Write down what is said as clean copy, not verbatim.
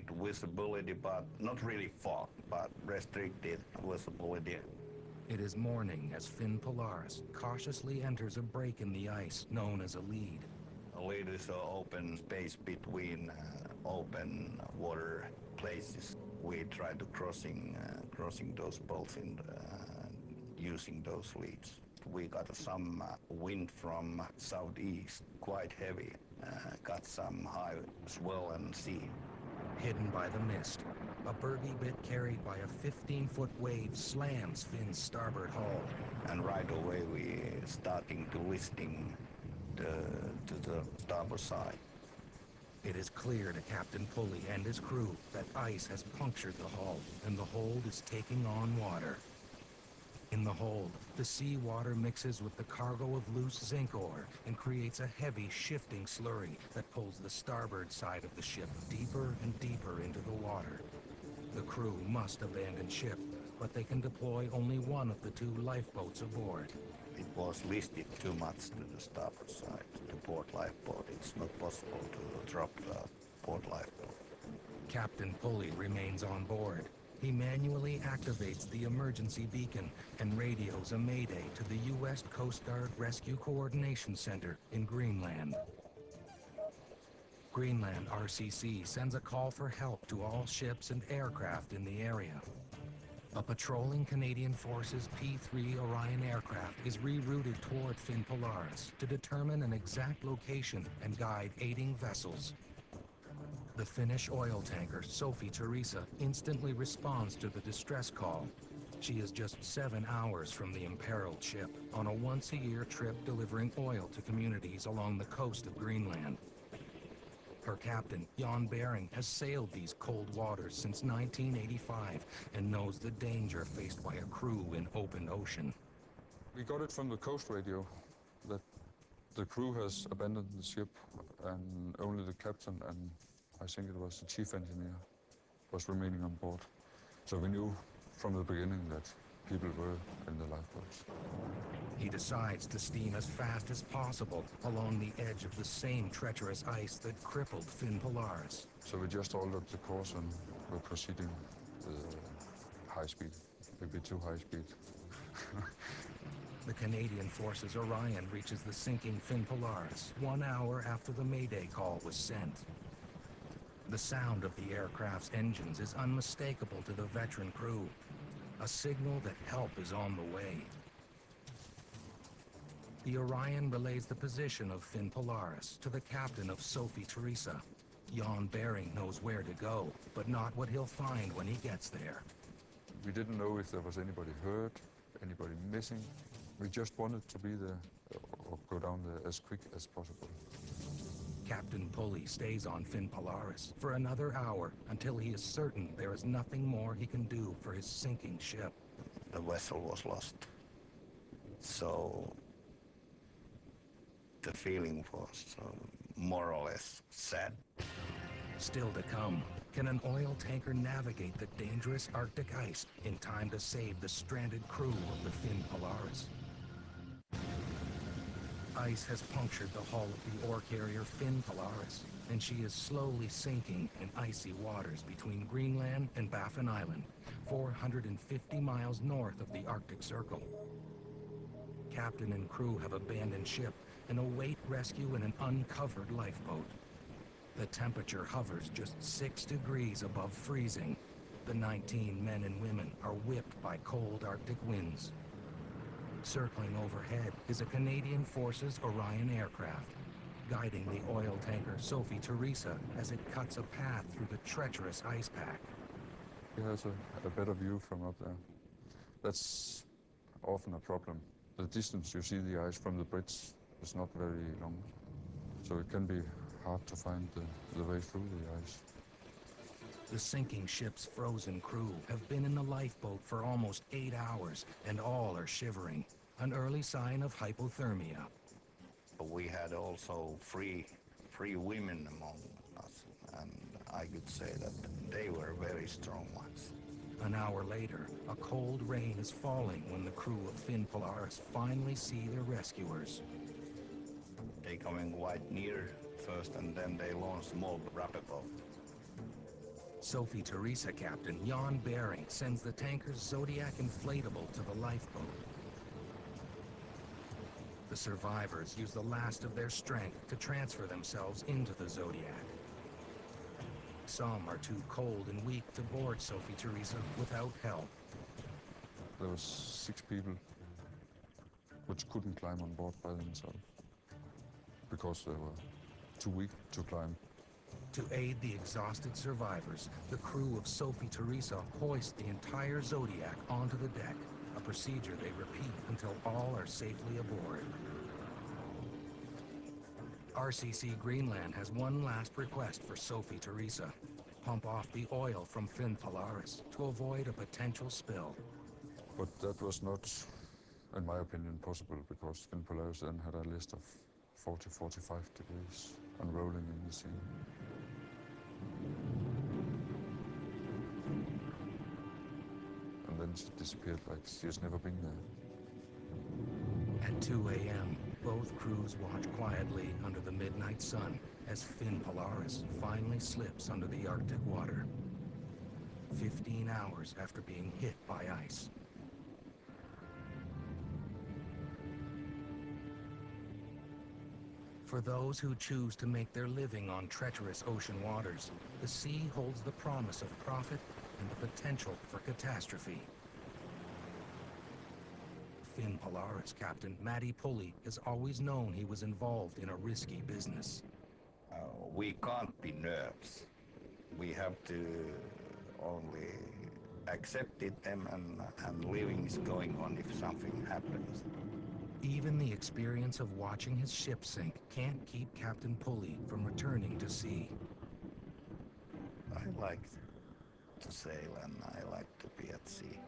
great visibility, but not really fog, but restricted visibility. It is morning as Finnpolaris cautiously enters a break in the ice known as a lead. A lead is an open space between open water places. We try to crossing those boats in using those leads. We got some wind from southeast, quite heavy. Got some high swell and sea. Hidden by the mist, a bergy bit carried by a 15-foot wave slams Finn's starboard hull. And right away we starting to listing to the starboard side. It is clear to Captain Pulley and his crew that ice has punctured the hull and the hold is taking on water. In the hold, the sea water mixes with the cargo of loose zinc ore and creates a heavy, shifting slurry that pulls the starboard side of the ship deeper and deeper into the water. The crew must abandon ship, but they can deploy only one of the 2 lifeboats aboard. It was listed too much to the starboard side, to port lifeboat. It's not possible to drop the port lifeboat. Captain Pulley remains on board. He manually activates the emergency beacon and radios a mayday to the U.S. Coast Guard Rescue Coordination Center in Greenland. Greenland RCC sends a call for help to all ships and aircraft in the area. A patrolling Canadian Forces P-3 Orion aircraft is rerouted toward Finnpolaris to determine an exact location and guide aiding vessels. The Finnish oil tanker Sophie Teresa instantly responds to the distress call. She is just 7 hours from the imperiled ship on a once-a-year trip delivering oil to communities along the coast of Greenland. Her captain, Jan Bering, has sailed these cold waters since 1985 and knows the danger faced by a crew in open ocean. We got it from the coast radio that the crew has abandoned the ship and only the captain and I think it was the chief engineer was remaining on board. So we knew from the beginning that people were in the lifeboats. He decides to steam as fast as possible along the edge of the same treacherous ice that crippled Finnpolaris. So we just altered the course and we're proceeding with high speed, maybe too high speed. The Canadian Forces Orion reaches the sinking Finnpolaris 1 hour after the Mayday call was sent. The sound of the aircraft's engines is unmistakable to the veteran crew, a signal that help is on the way. The Orion relays the position of Finnpolaris to the captain of Sophie Teresa. Jan Bering knows where to go, but not what he'll find when he gets there. We didn't know if there was anybody hurt, anybody missing. We just wanted to be there or go down there as quick as possible. Captain Pulley stays on Finnpolaris for another hour until he is certain there is nothing more he can do for his sinking ship. The vessel was lost. So the feeling was more or less sad. Still to come, can an oil tanker navigate the dangerous Arctic ice in time to save the stranded crew of the Finnpolaris? Ice has punctured the hull of the ore carrier Finnpolaris, and she is slowly sinking in icy waters between Greenland and Baffin Island, 450 miles north of the Arctic Circle. Captain and crew have abandoned ship and await rescue in an uncovered lifeboat. The temperature hovers just 6 degrees above freezing. The 19 men and women are whipped by cold Arctic winds. Circling overhead is a Canadian Forces Orion aircraft, guiding the oil tanker Sophie Teresa as it cuts a path through the treacherous ice pack. It has a better view from up there. That's often a problem. The distance you see the ice from the bridge is not very long, so it can be hard to find the way through the ice. The sinking ship's frozen crew have been in the lifeboat for almost 8 hours, and all are shivering, an early sign of hypothermia. We had also three women among us, and I could say that they were very strong ones. An hour later, a cold rain is falling when the crew of Finnpolaris finally see their rescuers. They coming quite near first, and then they launch small rapid boat. Sophie Teresa Captain Jan Bering sends the tanker's Zodiac inflatable to the lifeboat. The survivors use the last of their strength to transfer themselves into the Zodiac. Some are too cold and weak to board Sophie Teresa without help. There was 6 people which couldn't climb on board by themselves because they were too weak to climb. To aid the exhausted survivors, the crew of Sophie Teresa hoist the entire Zodiac onto the deck, a procedure they repeat until all are safely aboard. RCC Greenland has one last request for Sophie Teresa. Pump off the oil from Finnpolaris to avoid a potential spill. But that was not, in my opinion, possible because Finnpolaris then had a list of 40-45 degrees and rolling in the sea. And then she disappeared like she has never been there. At 2 a.m., both crews watch quietly under the midnight sun as Finnpolaris finally slips under the Arctic water. 15 hours after being hit by ice. For those who choose to make their living on treacherous ocean waters, the sea holds the promise of profit and the potential for catastrophe. Finnpolaris Captain Matty Pulley has always known he was involved in a risky business. We can't be nerds. We have to only accept it and living is going on if something happens. Even the experience of watching his ship sink can't keep Captain Pulley from returning to sea. I like to sail and I like to be at sea.